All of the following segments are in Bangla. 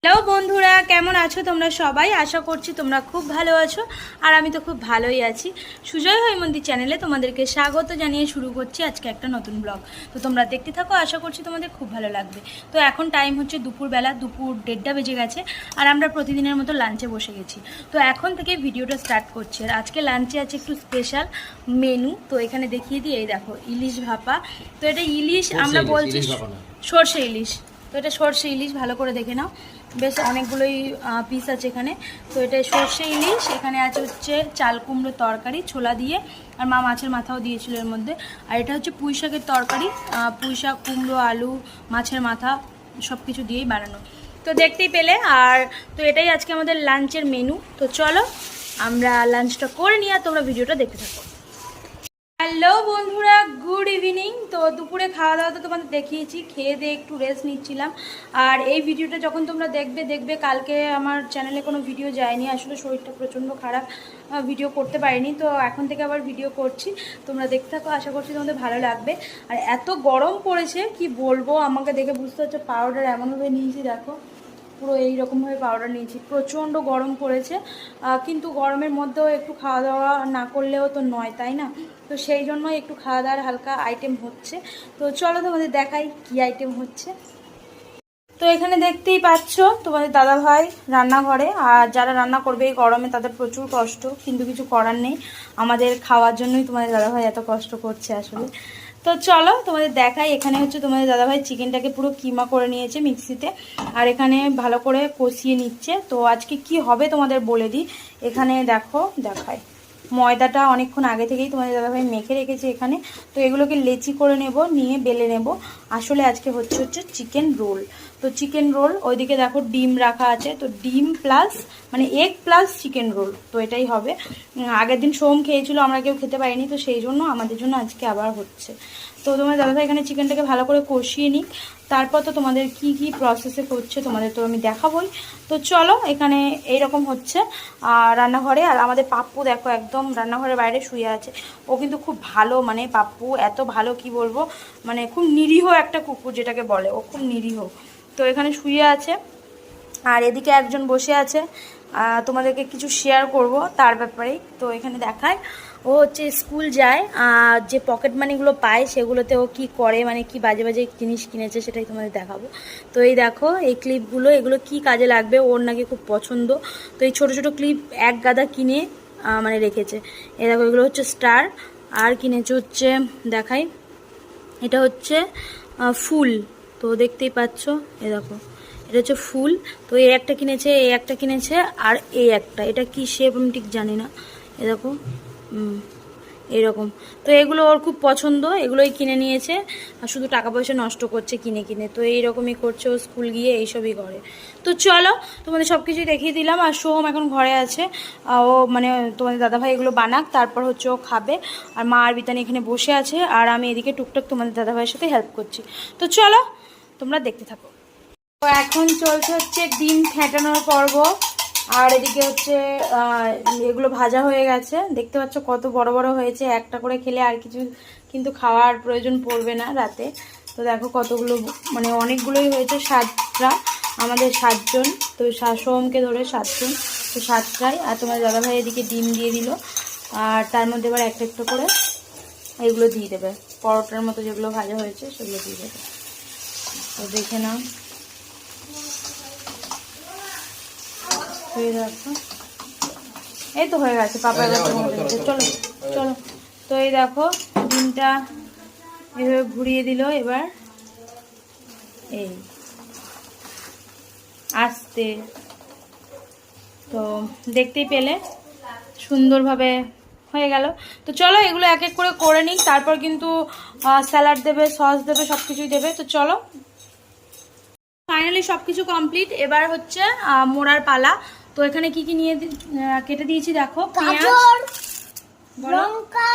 হ্যালো বন্ধুরা, কেমন আছো তোমরা সবাই? আশা করছি তোমরা খুব ভালো আছো আর আমি তো খুব ভালোই আছি। সুজয় হৈমন্তী চ্যানেলে তোমাদেরকে স্বাগত জানিয়ে শুরু করছি আজকে একটা নতুন ব্লগ। তো তোমরা দেখতে থাকো, আশা করছি তোমাদের খুব ভালো লাগবে। তো এখন টাইম হচ্ছে দুপুরবেলা, দুপুর 1:30 বেজে গেছে আর আমরা প্রতিদিনের মতো লাঞ্চে বসে গেছি। তো এখন থেকে ভিডিওটা স্টার্ট করছি। আর আজকে লাঞ্চে আছে একটু স্পেশাল মেনু। তো এখানে দেখিয়ে দিই, এই দেখো ইলিশ ভাপা। তো এটা ইলিশ আমরা বলছি সর্ষে ইলিশ। তো এটা সর্ষে ইলিশ, ভালো করে দেখে নাও, বেশ অনেকগুলোই পিস আছে এখানে। তো এটা সর্ষে ইলিশ, এখানে আছে হচ্ছে চাল কুমড়োর তরকারি ছোলা দিয়ে, আর মা মাছের মাথাও দিয়েছিল এর মধ্যে। আর এটা হচ্ছে পুঁই শাকের তরকারি, পুঁই শাক, কুমড়ো, আলু, মাছের মাথা সব কিছু দিয়েই বানানো। তো দেখতেই পেলে। আর তো এটাই আজকে আমাদের লাঞ্চের মেনু। তো চলো আমরা লাঞ্চটা করে নিয়ে আর তোমরা ভিডিওটা দেখতে থাকো। হ্যালো বন্ধুরা, গুড ইভিনিং। তো দুপুরে খাওয়া দাওয়া তো তোমাদের দেখিয়েছি, খেয়ে দিয়ে একটু রেস্ট নিচ্ছিলাম। আর এই ভিডিওটা যখন তোমরা দেখবে কালকে আমার চ্যানেলে কোনো ভিডিও যায়নি, আসলে শরীরটা প্রচণ্ড খারাপ, ভিডিও করতে পারিনি। তো এখন থেকে আবার ভিডিও করছি, তোমরা দেখতে থাকো, আশা করছি তোমাদের ভালো লাগবে। আর এত গরম পড়েছে কি বলবো, আমাকে দেখে বুঝতে হচ্ছে পাউডার এমনভাবে নিয়েছি, দেখো পুরো এইরকমভাবে পাউডার নিয়েছি, প্রচণ্ড গরম পড়েছে। কিন্তু গরমের মধ্যেও একটু খাওয়া দাওয়া না করলেও তো নয়, তাই না? তো সেই জন্যই একটু খাওয়া দাওয়ার হালকা আইটেম হচ্ছে। তো চলো তোমাদের দেখাই কি আইটেম হচ্ছে। তো এখানে দেখতেই পাচ্ছ তোমাদের দাদাভাই রান্নাঘরে। আর যারা রান্না করবে এই গরমে তাদের প্রচুর কষ্ট, কিন্তু কিছু করার নেই, আমাদের খাওয়ার জন্যই তোমাদের দাদাভাই এত কষ্ট করছে আসলে। তো চলো তোমাদের দেখাই। এখানে হচ্ছে তোমাদের দাদাভাই চিকেনটাকে পুরো কিমা করে নিয়েছে মিক্সিতে, আর এখানে ভালো করে কষিয়ে নিচ্ছে। তো আজকে কি হবে তোমাদের বলে দিই। এখানে দেখো দেখাই, ময়দাটা অনেকক্ষণ আগে থেকেই তোমাদের দাদাভাই মেখে রেখেছে এখানে। তো এগুলোকে লেচি করে নেব, নিয়ে বেলে নেব। আসলে আজকে হচ্ছে চিকেন রোল। তো চিকেন রোল, ওইদিকে দেখো ডিম রাখা আছে, তো ডিম প্লাস মানে এগ প্লাস চিকেন রোল, তো এটাই হবে। আগের দিন সোম খেয়েছিল, আমরা কেউ খেতে পারিনি, তো সেই জন্য আমাদের জন্য আজকে আবার হচ্ছে। তো তোমার দাদাভাই এখানে চিকেনটাকে ভালো করে কষিয়ে নিক, তারপর তো তোমাদের কি কি প্রসেসে করছে তোমাদের তো আমি দেখাবই। তো চলো, এখানে এইরকম হচ্ছে রান্নাঘরে। আর আমাদের পাপ্পু দেখো একদম রান্নাঘরের বাইরে শুয়ে আছে। ও কিন্তু খুব ভালো, মানে পাপ্পু এত ভালো কি বলবো, মানে খুব নিরীহ একটা কুকুর যেটাকে বলে, ও খুব নিরীহ। তো এখানে শুয়ে আছে, আর এদিকে একজন বসে আছে, তোমাদেরকে কিছু শেয়ার করব তার ব্যাপারেই। তো এখানে দেখায়, ও হচ্ছে স্কুল যায়, যে পকেট মানিগুলো পায় সেগুলোতে ও কি করে, মানে কি বাজে বাজে জিনিস কিনেছে সেটাই তোমাদের দেখাবো। তো এই দেখো এই ক্লিপগুলো, এগুলো কি কাজে লাগবে, ওর নাকি খুব পছন্দ। তো এই ছোট ছোট ক্লিপ এক গাদা কিনে মানে রেখেছে। এই দেখো এগুলো হচ্ছে স্টার, আর কিনেছে হচ্ছে দেখাই, এটা হচ্ছে ফুল। তো দেখতেই পাচ্ছ, এ দেখো এটা হচ্ছে ফুল। তো এই একটা কিনেছে, এই একটা কিনেছে, আর এই একটা, এটা কি শেপ আমি ঠিক জানি না। এ দেখো এরকম। তো এগুলো ওর খুব পছন্দ, এগুলোই কিনে নিয়েছে, আর শুধু টাকা পয়সা নষ্ট করছে কিনে কিনে। তো এইরকমই করছে, ও স্কুল গিয়ে এইসবই করে। তো চলো তোমাদের সব কিছুই দেখিয়ে দিলাম। আর সোহম এখন ঘরে আছে, ও মানে তোমাদের দাদাভাই এগুলো বানাক, তারপর হচ্ছে ও খাবে। আর মা আর বিতানি এখানে বসে আছে, আর আমি এদিকে টুকটাক তোমাদের দাদাভাইয়ের সাথে হেল্প করছি। তো চলো তোমরা দেখতে থাকো। তো এখন চলছে হচ্ছে ডিম ফেটানোর পর্ব। আর এদিকে হচ্ছে এগুলো ভাজা হয়ে গেছে, দেখতে পাচ্ছ কত বড় বড় হয়েছে। একটা করে খেলে আর কিছু কিন্তু খাওয়ার প্রয়োজন পড়বে না রাতে। তো দেখো কতগুলো, মানে অনেকগুলোই হয়েছে, 7টা, আমাদের 7জন। তো সোমকে ধরে 7জন, তো 7টাই। আর তোমার দাদাভাই এদিকে ডিম দিয়ে দিল, আর তার মধ্যে এবার একটা একটা করে এগুলো দিয়ে দেবে, পরোটার মতো যেগুলো ভাজা হয়েছে সেগুলো দিয়ে দেবে। তো দেখে নাও, এই তো হয়ে গেছে, পাপার কাছে চলো চলো। তো এই দেখো ডিমটা এভাবে ঘুরিয়ে দিল, এবার এই আস্তে। তো দেখতেই পেলে সুন্দরভাবে হয়ে গেল। তো চলো এগুলো এক এক করে নিই, তারপর কিন্তু স্যালাড দেবে, সস দেবে, সব কিছুই দেবে। তো চলো, ফাইনালি সব কিছু কমপ্লিট, এবার হচ্ছে মোড়ার পালা। তো এখানে কি কি নিয়ে কেটে দিয়েছি দেখো, গাজর, লঙ্কা,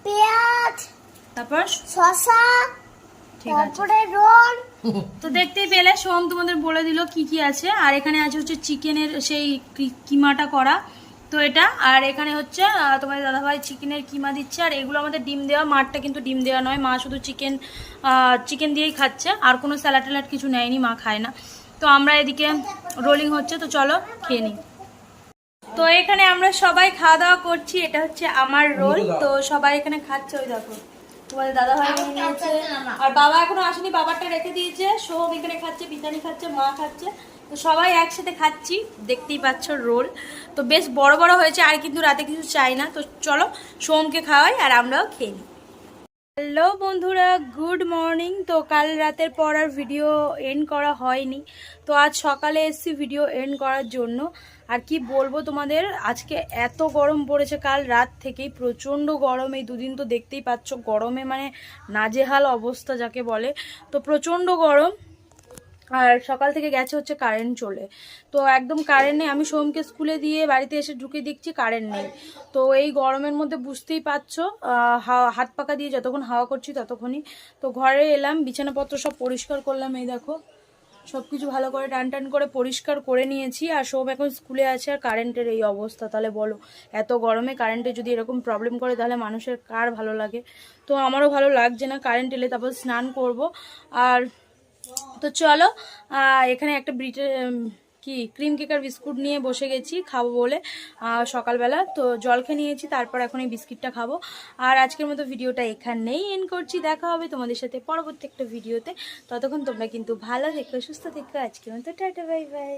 পেঁয়াজ, তারপর শসা, ঠিক আছে। তারপরে রোল। তো দেখতেই পেলে সোম তোমাদের বলে দিল কি কি আছে। আর এখানে আছে হচ্ছে চিকেনের সেই কিমাটা করা, তো এটা। আর এখানে হচ্ছে তোমাদের দাদাভাই চিকেনের কিমা দিচ্ছে। আর এগুলো আমাদের ডিম দেওয়া, মারটা কিন্তু ডিম দেওয়া নয়, মা শুধু চিকেন দিয়েই খাচ্ছে, আর কোনো স্যালাড ট্যালাড কিছু নেয়নি, মা খায় না। তো আমরা এদিকে রোলিং হচ্ছে, তো চলো খেয়ে নিই। তো এখানে আমরা সবাই খাওয়া দাওয়া করছি, এটা হচ্ছে আমার রোল। তো সবাই এখানে খাচ্ছে, ওই দেখো তোমাদের দাদা ভাই নিয়ে নিয়েছে, আর বাবা এখনো আসেনি, বাবারটা রেখে দিয়েছে। সোম এখানে খাচ্ছে, পিতানি খাচ্ছে, মা খাচ্ছে, তো সবাই একসাথে খাচ্ছি। দেখতেই পাচ্ছ রোল তো বেশ বড় বড় হয়েছে, আর কিন্তু রাতে কিছু চাই না। তো চলো সোমকে খাওয়াই আর আমরাও খেয়ে নিই। হ্যালো বন্ধুরা, গুড মর্নিং। তো কাল রাতের পর আর ভিডিও এন্ড করা হয়নি, তো আজ সকালে এসেছি ভিডিও এন্ড করার জন্য। আর কি বলবো তোমাদের, আজকে এত গরম পড়েছে, কাল রাত থেকেই প্রচণ্ড গরম। এই দুদিন তো দেখতেই পাচ্ছ গরমে মানে নাজেহাল অবস্থা যাকে বলে, তো প্রচণ্ড গরম। আর সকাল থেকে গেছে হচ্ছে কারেন্ট চলে, তো একদম কারেন্ট নেই। আমি সোমকে স্কুলে দিয়ে বাড়িতে এসে ঢুকে দেখছি কারেন্ট নেই। তো এই গরমের মধ্যে বুঝতেই পারছো, হাত পাকা দিয়ে যতক্ষণ হাওয়া করছি ততক্ষণই। তো ঘরে এলাম, বিছানাপত্র সব পরিষ্কার করলাম, এই দেখো সব কিছু ভালো করে টান টান করে পরিষ্কার করে নিয়েছি। আর সোম এখন স্কুলে আছে, আর কারেন্টের এই অবস্থা, তাহলে বলো এত গরমে কারেন্টে যদি এরকম প্রবলেম করে তাহলে মানুষের কার ভালো লাগে। তো আমারও ভালো লাগছে না, কারেন্ট এলে তারপর স্নান করব। আর তো চলো এখানে একটা ক্রিম কেকার বিস্কুট নিয়ে বসে গেছি খাবো বলে সকালবেলা। তো জল খেয়ে নিয়েছি, তারপর এখন এই বিস্কিটটা খাবো। আর আজকের মতো ভিডিওটা এখানেই এন্ড করছি, দেখা হবে তোমাদের সাথে পরবর্তী একটা ভিডিওতে। ততক্ষণ তোমরা কিন্তু ভালো থেকো, সুস্থ থেকো। আজকের মতো টাটা, বাই বাই।